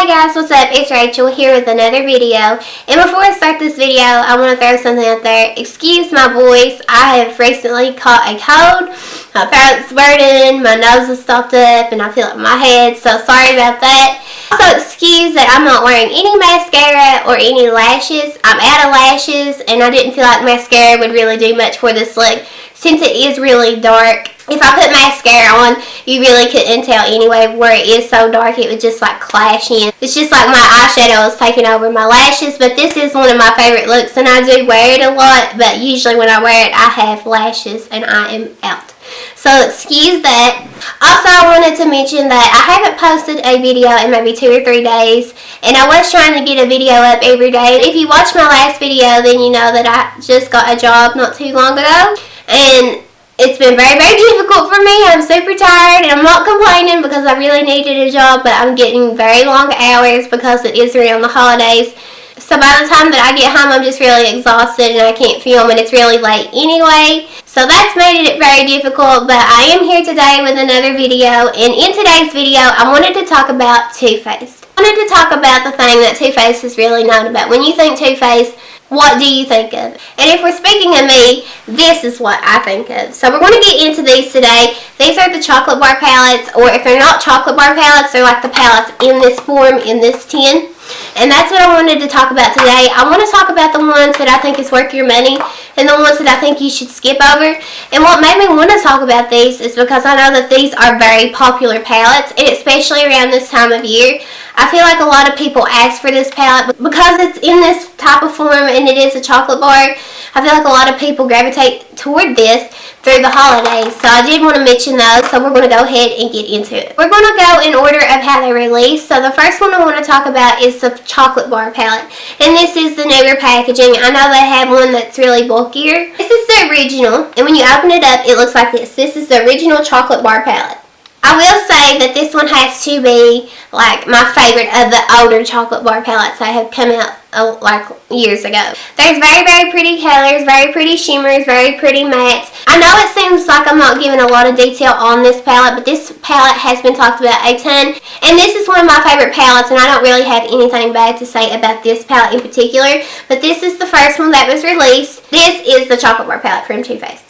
Hey guys, what's up? It's Rachel here with another video. And before I start this video, I want to throw something out there. Excuse my voice. I have recently caught a cold. My throat's burning, my nose is stuffed up, and I feel like my head, so sorry about that. Also, excuse that I'm not wearing any mascara or any lashes. I'm out of lashes, and I didn't feel like mascara would really do much for this look since it is really dark. If I put mascara on, you really couldn't tell anyway where it is so dark. It would just like clash in. It's just like my eyeshadow is taking over my lashes, but this is one of my favorite looks, and I do wear it a lot, but usually when I wear it, I have lashes, and I am out. So excuse that. Also, I wanted to mention that I haven't posted a video in maybe 2 or 3 days, and I was trying to get a video up every day. If you watched my last video, then you know that I just got a job not too long ago, and it's been very, very difficult for me. I'm super tired, and I'm not complaining because I really needed a job, but I'm getting very long hours because it is around the holidays. So by the time that I get home, I'm just really exhausted and I can't film, and it's really late anyway. So that's made it very difficult, but I am here today with another video, and in today's video, I wanted to talk about Too Faced. I wanted to talk about the thing that Too Faced is really known about. When you think Too Faced, what do you think of? And if we're speaking of me, this is what I think of. So we're going to get into these today. These are the chocolate bar palettes, or if they're not chocolate bar palettes, they're like the palettes in this form, in this tin. And that's what I wanted to talk about today. I want to talk about the ones that I think is worth your money and the ones that I think you should skip over. And what made me want to talk about these is because I know that these are very popular palettes, and especially around this time of year. I feel like a lot of people ask for this palette because it's in this type of form and it is a chocolate bar. I feel like a lot of people gravitate toward this through the holidays. So I did want to mention those, so we're going to go ahead and get into it. We're going to go in order of how they release. So the first one I want to talk about is the chocolate bar palette. And this is the newer packaging. I know they have one that's really bulkier. This is the original, and when you open it up, it looks like this. This is the original chocolate bar palette. I will say that this one has to be like my favorite of the older chocolate bar palettes that have come out like years ago. There's very, very pretty colors, very pretty shimmers, very pretty mattes. I know it seems like I'm not giving a lot of detail on this palette, but this palette has been talked about a ton. And this is one of my favorite palettes, and I don't really have anything bad to say about this palette in particular. But this is the first one that was released. This is the chocolate bar palette from Too Faced.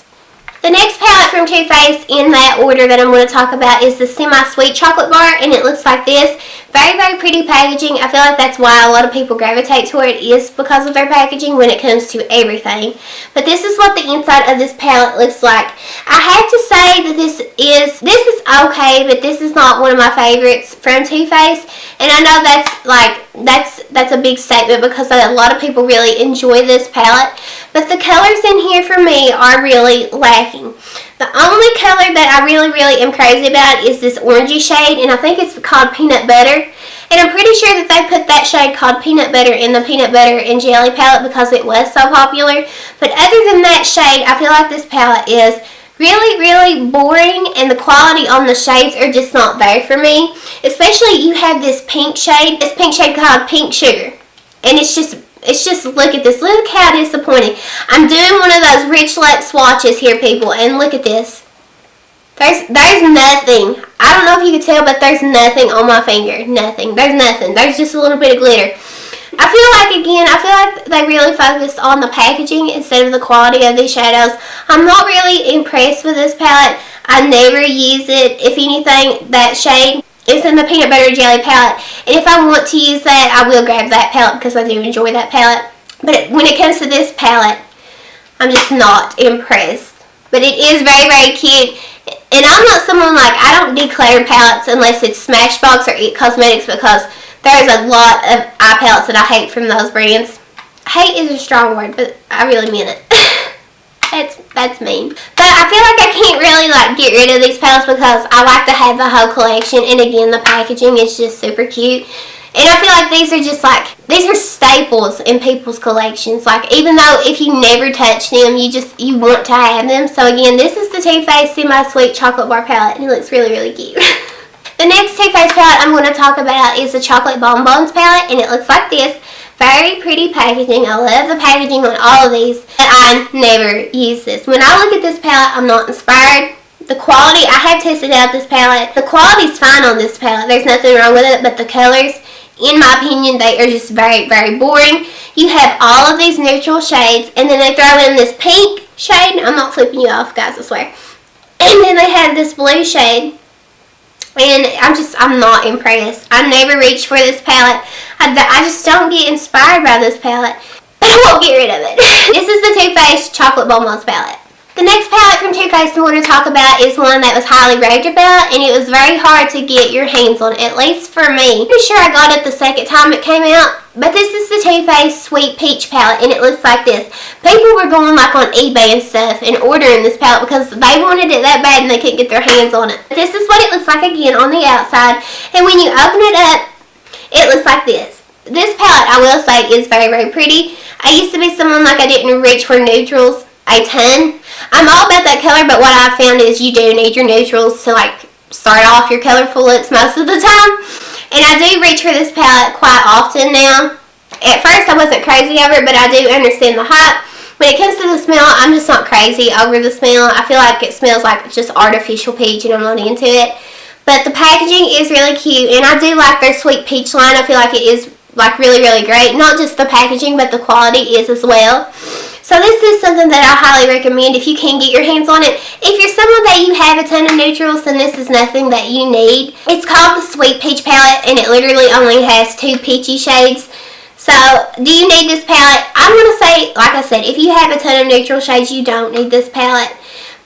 The next palette from Too Faced in that order that I'm going to talk about is the semi-sweet chocolate bar, and it looks like this. Very, very pretty packaging. I feel like that's why a lot of people gravitate toward it, is because of their packaging when it comes to everything. But this is what the inside of this palette looks like. I have to say that this is okay, but this is not one of my favorites from Too Faced. And I know that's a big statement because a lot of people really enjoy this palette. But the colors in here for me are really lacking. The only color that I really am crazy about is this orangey shade, and I think it's called Peanut Butter. And I'm pretty sure that they put that shade called Peanut Butter in the Peanut Butter and Jelly palette because it was so popular. But other than that shade, I feel like this palette is really boring, and the quality on the shades are just not there for me. Especially you have this pink shade called Pink Sugar. And it's just, look at this. Look how disappointing. I'm doing one of those Rich Luxe swatches here, people, and look at this. There's nothing. I don't know if you can tell, but there's nothing on my finger. Nothing. There's nothing. There's just a little bit of glitter. I feel like they really focused on the packaging instead of the quality of these shadows. I'm not really impressed with this palette. I never use it. If anything, that shade is in the Peanut Butter Jelly palette. And if I want to use that, I will grab that palette because I do enjoy that palette. But when it comes to this palette, I'm just not impressed. But it is very, very cute. And I'm not someone I don't declutter palettes unless it's Smashbox or It Cosmetics, because there's a lot of eye palettes that I hate from those brands. Hate is a strong word, but I really mean it. That's mean. But I feel like I can't really get rid of these palettes because I like to have the whole collection, and again, the packaging is just super cute. And I feel like these are just these are staples in people's collections. Even though if you never touch them, you want to have them. So again, this is the Too Faced Semi-Sweet Chocolate Bar palette, and it looks really cute. The next Too Faced palette I'm going to talk about is the Chocolate Bonbons palette, and it looks like this. Very pretty packaging. I love the packaging on all of these, but I never use this. When I look at this palette, I'm not inspired. The quality, I have tested out this palette. The quality's fine on this palette. There's nothing wrong with it, but the colors in my opinion, they are just very, very boring. You have all of these neutral shades, and then they throw in this pink shade. I'm not flipping you off, guys, I swear. And then they have this blue shade. And I'm not impressed. I never reach for this palette. I just don't get inspired by this palette. But I won't get rid of it. This is the Too Faced Chocolate Bonbons palette. The next palette from Too Faced I want to talk about is one that was highly raved about, and it was very hard to get your hands on, at least for me. I'm pretty sure I got it the second time it came out, but this is the Too Faced Sweet Peach palette, and it looks like this. People were going like on eBay and stuff and ordering this palette because they wanted it that bad and they couldn't get their hands on it. This is what it looks like again on the outside, and when you open it up, it looks like this. This palette, I will say, is very, very pretty. I used to be someone like I didn't reach for neutrals a ton. I'm all about that color, but what I've found is you do need your neutrals to like start off your colorful looks most of the time. And I do reach for this palette quite often now. At first I wasn't crazy over it, but I do understand the hype. When it comes to the smell, I'm just not crazy over the smell. I feel like it smells like just artificial peach and I'm not into it. But the packaging is really cute, and I do like their Sweet Peach line. I feel like it is like really, really great. Not just the packaging, but the quality is as well. So this is something that I highly recommend if you can get your hands on it. If you're someone that you have a ton of neutrals, then this is nothing that you need. It's called the Sweet Peach palette, and it literally only has 2 peachy shades. So, do you need this palette? I'm going to say, like I said, if you have a ton of neutral shades, you don't need this palette.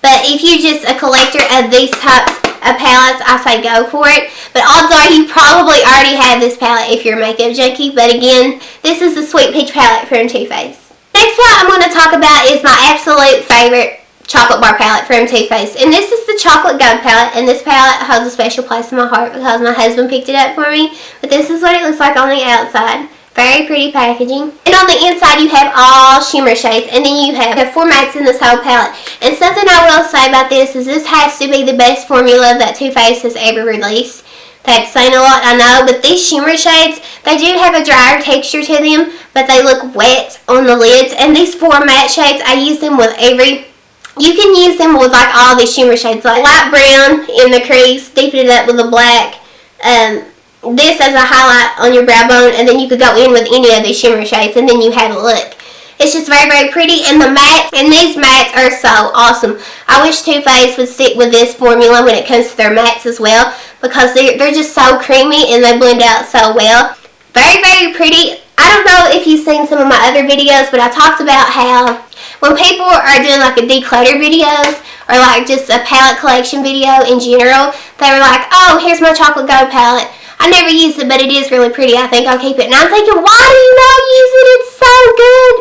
But if you're just a collector of these types of palettes, I say go for it. But odds are you probably already have this palette if you're a makeup junkie. But again, this is the Sweet Peach palette from Too Faced. Next palette I'm going to talk about is my absolute favorite chocolate bar palette from Too Faced. And this is the Chocolate Gold palette. And this palette holds a special place in my heart because my husband picked it up for me. But this is what it looks like on the outside. Very pretty packaging. And on the inside you have all shimmer shades. And then you have 4 mattes in this whole palette. And something I will say about this is this has to be the best formula that Too Faced has ever released. That's saying a lot, I know, but these shimmer shades, they do have a drier texture to them, but they look wet on the lids. And these 4 matte shades, I use them with you can use them with like all these shimmer shades, like light brown in the crease, deepen it up with a black, this as a highlight on your brow bone, and then you could go in with any of these shimmer shades, and then you have a look. It's just very, very pretty, and the mattes, and these mattes are so awesome. I wish Too Faced would stick with this formula when it comes to their mattes as well, because they're just so creamy and they blend out so well. Very, very pretty. I don't know if you've seen some of my other videos, but I talked about how when people are doing like a declutter videos or like just a palette collection video in general, they were like, oh, here's my Chocolate Gold palette. I never used it, but it is really pretty. I think I'll keep it. And I'm thinking, why do you not use it? It's so good.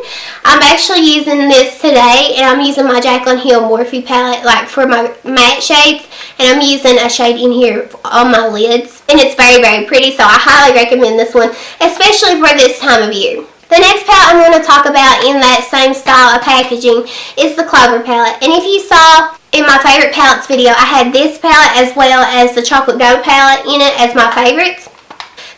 I'm actually using this today, and I'm using my Jaclyn Hill Morphe palette like for my matte shades, and I'm using a shade in here on my lids, and it's very, very pretty, so I highly recommend this one, especially for this time of year. The next palette I'm going to talk about in that same style of packaging is the Clover palette. And if you saw in my favorite palettes video, I had this palette as well as the Chocolate Gold palette in it as my favorites.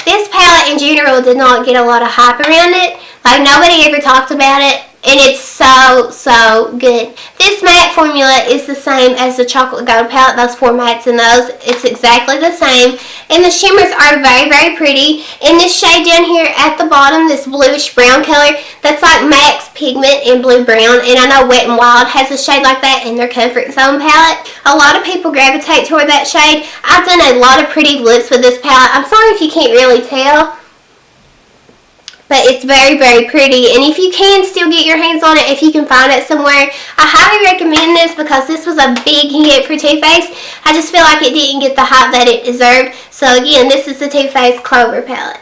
This palette in general did not get a lot of hype around it. Like nobody ever talked about it. And it's so, so good. This matte formula is the same as the Chocolate Gold palette. Those 4 mattes in those. It's exactly the same. And the shimmers are very, very pretty. And this shade down here at the bottom, this bluish brown color, that's like Max Pigment in blue brown. And I know Wet n Wild has a shade like that in their Comfort Zone palette. A lot of people gravitate toward that shade. I've done a lot of pretty looks with this palette. I'm sorry if you can't really tell, but it's very, very pretty. And if you can still get your hands on it, if you can find it somewhere, I highly recommend this because this was a big hit for Too Faced. I just feel like it didn't get the hype that it deserved. So again, this is the Too Faced Clover palette.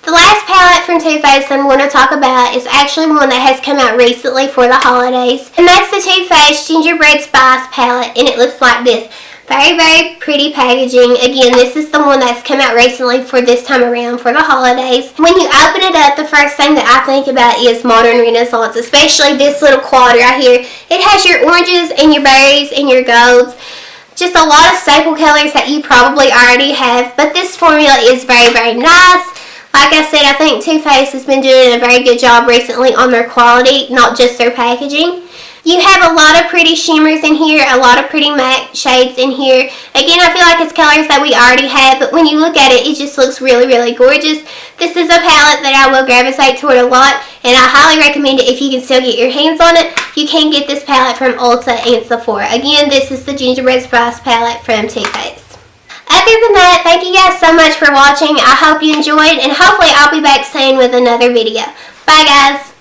The last palette from Too Faced I'm going to talk about is actually one that has come out recently for the holidays. And that's the Too Faced Gingerbread Spice palette, and it looks like this. Very, very pretty packaging. Again, this is the one that's come out recently for this time around for the holidays. When you open it up, the first thing that I think about is modern renaissance, especially this little quad right here. It has your oranges and your berries and your golds. Just a lot of staple colors that you probably already have, but this formula is very, very nice. Like I said, I think Too Faced has been doing a very good job recently on their quality, not just their packaging. You have a lot of pretty shimmers in here, a lot of pretty matte shades in here. Again, I feel like it's colors that we already have, but when you look at it, it just looks really, really gorgeous. This is a palette that I will gravitate toward a lot, and I highly recommend it if you can still get your hands on it. You can get this palette from Ulta and Sephora. Again, this is the Gingerbread Spice palette from Too Faced. Other than that, thank you guys so much for watching. I hope you enjoyed, and hopefully I'll be back soon with another video. Bye, guys.